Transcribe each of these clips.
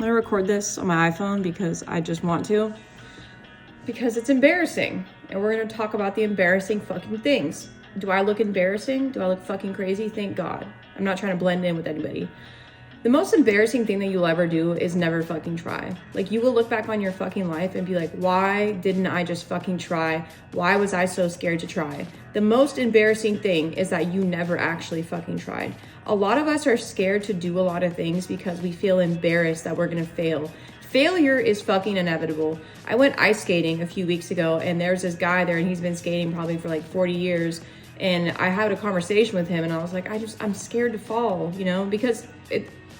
gonna record this on my iPhone because I just want to. Because it's embarrassing. And we're gonna talk about the embarrassing fucking things. Do I look embarrassing? Do I look fucking crazy? Thank God. I'm not trying to blend in with anybody. The most embarrassing thing that you'll ever do is never fucking try. Like, you will look back on your fucking life and be like, why didn't I just fucking try? Why was I so scared to try? The most embarrassing thing is that you never actually fucking tried. A lot of us are scared to do a lot of things because we feel embarrassed that we're gonna fail. Failure is fucking inevitable. I went ice skating a few weeks ago and there's this guy there and he's been skating probably for like 40 years. And I had a conversation with him and I was like, I'm scared to fall, you know, because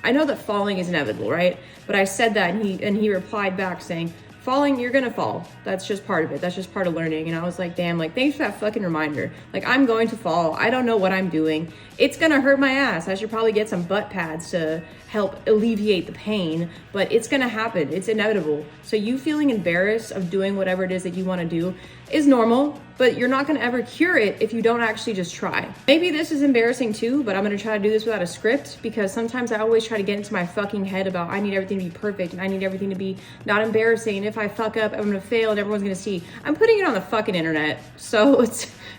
I know that falling is inevitable, right? But I said that and he replied back saying, falling, you're gonna fall. That's just part of it. That's just part of learning. And I was like, damn, like, thanks for that fucking reminder. Like, I'm going to fall. I don't know what I'm doing. It's gonna hurt my ass. I should probably get some butt pads to help alleviate the pain, but it's gonna happen. It's inevitable. So you feeling embarrassed of doing whatever it is that you wanna do is normal, but you're not gonna ever cure it if you don't actually just try. Maybe this is embarrassing too, but I'm gonna try to do this without a script because sometimes I always try to get into my fucking head about I need everything to be perfect and I need everything to be not embarrassing. And if I fuck up, I'm gonna fail and everyone's gonna see. I'm putting it on the fucking internet, so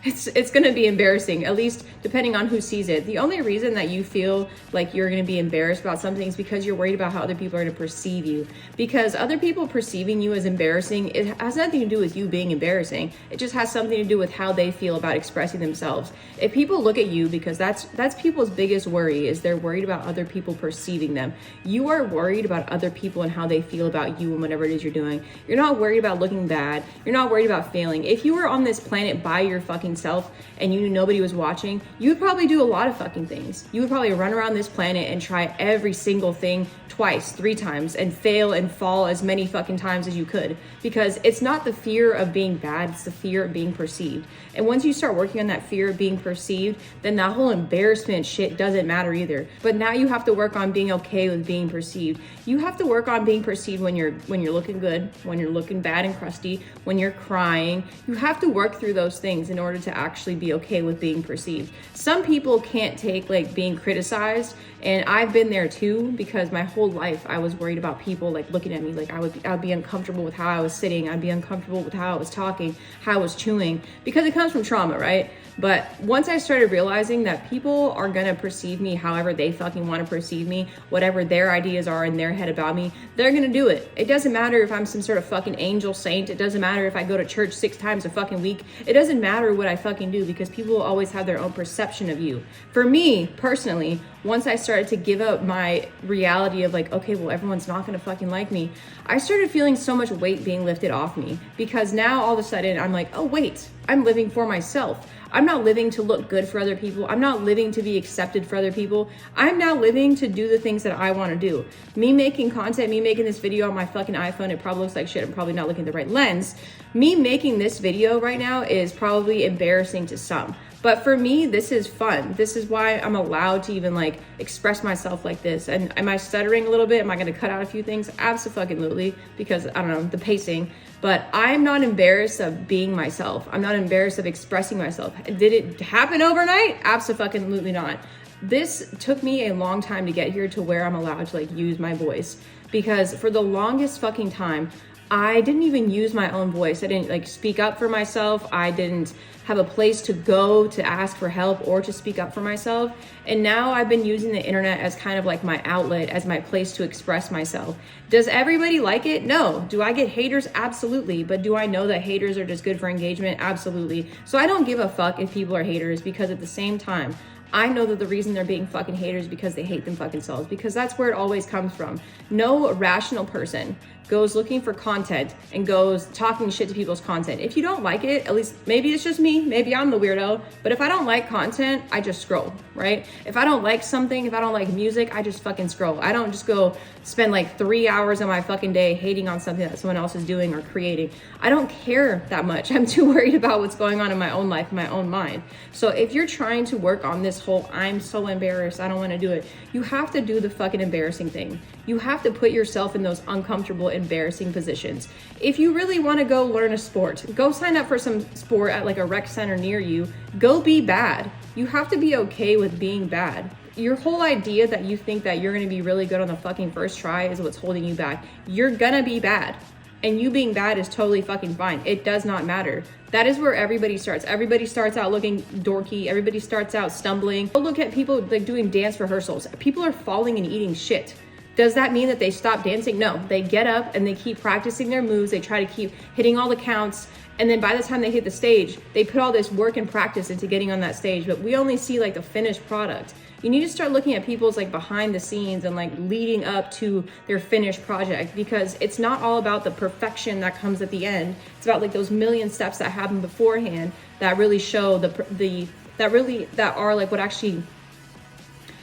it's gonna be embarrassing, at least depending on who sees it. The only reason that you feel like you're gonna be embarrassed about something is because you're worried about how other people are gonna perceive you. Because other people perceiving you as embarrassing, it has nothing to do with you being embarrassing. It just has something to do with how they feel about expressing themselves. If people look at you, because that's people's biggest worry, is they're worried about other people perceiving them. You are worried about other people and how they feel about you and whatever it is you're doing. You're not worried about looking bad. You're not worried about failing. If you were on this planet by your fucking self and you knew nobody was watching, you would probably do a lot of fucking things. You would probably run around this planet and try every single thing twice, 3 times, and fail and fall as many fucking times as you could. Because it's not the fear of being bad, it's the fear of being perceived. And once you start working on that fear of being perceived, then that whole embarrassment shit doesn't matter either. But now you have to work on being okay with being perceived. You have to work on being perceived when you're looking good, when you're looking bad and crusty, when you're crying. You have to work through those things in order to actually be okay with being perceived. Some people can't take like being criticized, and I've been there too, because my whole life I was worried about people like looking at me. Like I'd be uncomfortable with how I was sitting. I'd be uncomfortable with how I was talking, how I was chewing, because it comes from trauma, right? But once I started realizing that people are gonna perceive me however they fucking wanna perceive me, whatever their ideas are in their head about me, they're gonna do it. It doesn't matter if I'm some sort of fucking angel saint. It doesn't matter if I go to church 6 times a fucking week. It doesn't matter what I fucking do, because people will always have their own perception of you. For me, personally, once I started to give up my reality of like, okay, well, everyone's not gonna fucking like me, I started feeling so much weight being lifted off me, because now all of a sudden I'm like, oh wait, I'm living for myself. I'm not living to look good for other people. I'm not living to be accepted for other people. I'm now living to do the things that I want to do. Me making content, me making this video on my fucking iPhone, it probably looks like shit. I'm probably not looking at the right lens. Me making this video right now is probably embarrassing to some. But for me, this is fun. This is why I'm allowed to even like express myself like this. And am I stuttering a little bit? Am I gonna cut out a few things? Absolutely, because I don't know, the pacing. But I'm not embarrassed of being myself. I'm not embarrassed of expressing myself. Did it happen overnight? Absolutely not. This took me a long time to get here to where I'm allowed to like use my voice. Because for the longest fucking time, I didn't even use my own voice. I didn't like speak up for myself. I didn't have a place to go to ask for help or to speak up for myself. And now I've been using the internet as kind of like my outlet, as my place to express myself. Does everybody like it? No. Do I get haters? Absolutely. But do I know that haters are just good for engagement? Absolutely. So I don't give a fuck if people are haters, because at the same time, I know that the reason they're being fucking haters is because they hate them fucking selves, because that's where it always comes from. No rational person goes looking for content and goes talking shit to people's content. If you don't like it, at least maybe it's just me, maybe I'm the weirdo, but if I don't like content, I just scroll, right? If I don't like something, if I don't like music, I just fucking scroll. I don't just go spend like 3 hours of my fucking day hating on something that someone else is doing or creating. I don't care that much. I'm too worried about what's going on in my own life, in my own mind. So if you're trying to work on this whole, I'm so embarrassed, I don't want to do it, you have to do the fucking embarrassing thing. You have to put yourself in those uncomfortable, embarrassing positions. If you really want to go learn a sport, go sign up for some sport at like a rec center near you. Go be bad. You have to be okay with being bad. your whole idea that you think that you're gonna be really good on the fucking first try is what's holding you back. You're gonna be bad. And you being bad is totally fucking fine. It does not matter. That is where everybody starts. Everybody starts out looking dorky. Everybody starts out stumbling. Go look at people like doing dance rehearsals. People are falling and eating shit. Does that mean that they stop dancing? No, they get up and they keep practicing their moves. They try to keep hitting all the counts. And then by the time they hit the stage, they put all this work and practice into getting on that stage. But we only see like the finished product. You need to start looking at people's like behind the scenes and like leading up to their finished project, because it's not all about the perfection that comes at the end. It's about like those million steps that happen beforehand that really show that are like what actually,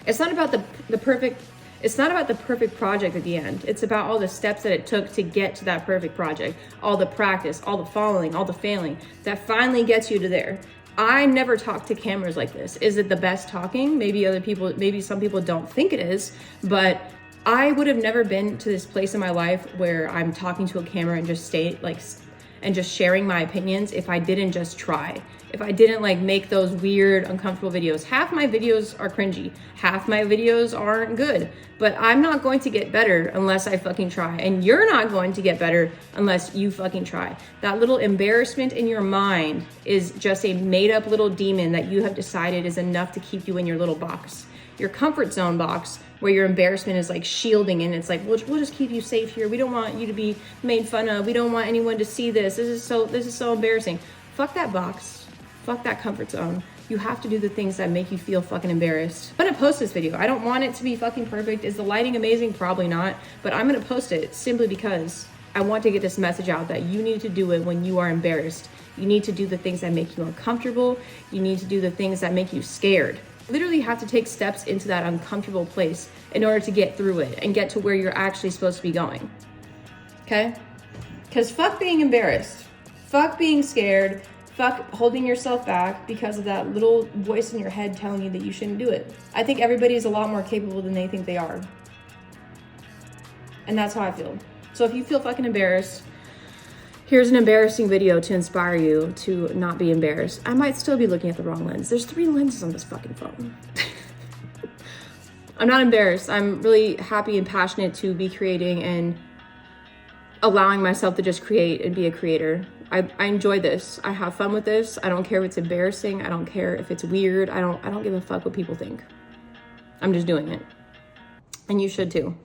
it's not about the perfect, it's not about the perfect project at the end. It's about all the steps that it took to get to that perfect project, all the practice, all the falling, all the failing that finally gets you to there. I never talk to cameras like this. Is it the best talking? Maybe some people don't think it is, but I would have never been to this place in my life where I'm talking to a camera and just sharing my opinions if I didn't just try. If I didn't like make those weird, uncomfortable videos. Half my videos are cringy. Half my videos aren't good. But I'm not going to get better unless I fucking try. And you're not going to get better unless you fucking try. That little embarrassment in your mind is just a made up little demon that you have decided is enough to keep you in your little box. Your comfort zone box, where your embarrassment is like shielding, and it's like, we'll just keep you safe here. We don't want you to be made fun of. We don't want anyone to see this. This is so embarrassing. Fuck that box. Fuck that comfort zone. You have to do the things that make you feel fucking embarrassed. I'm gonna post this video. I don't want it to be fucking perfect. Is the lighting amazing? Probably not. But I'm gonna post it simply because I want to get this message out that you need to do it when you are embarrassed. You need to do the things that make you uncomfortable. You need to do the things that make you scared. Literally have to take steps into that uncomfortable place in order to get through it and get to where you're actually supposed to be going. Okay? Because fuck being embarrassed. Fuck being scared. Fuck holding yourself back because of that little voice in your head telling you that you shouldn't do it. I think everybody is a lot more capable than they think they are. And that's how I feel. So if you feel fucking embarrassed, here's an embarrassing video to inspire you to not be embarrassed. I might still be looking at the wrong lens. There's 3 lenses on this fucking phone. I'm not embarrassed. I'm really happy and passionate to be creating and allowing myself to just create and be a creator. I enjoy this. I have fun with this. I don't care if it's embarrassing. I don't care if it's weird. I don't give a fuck what people think. I'm just doing it. And you should too.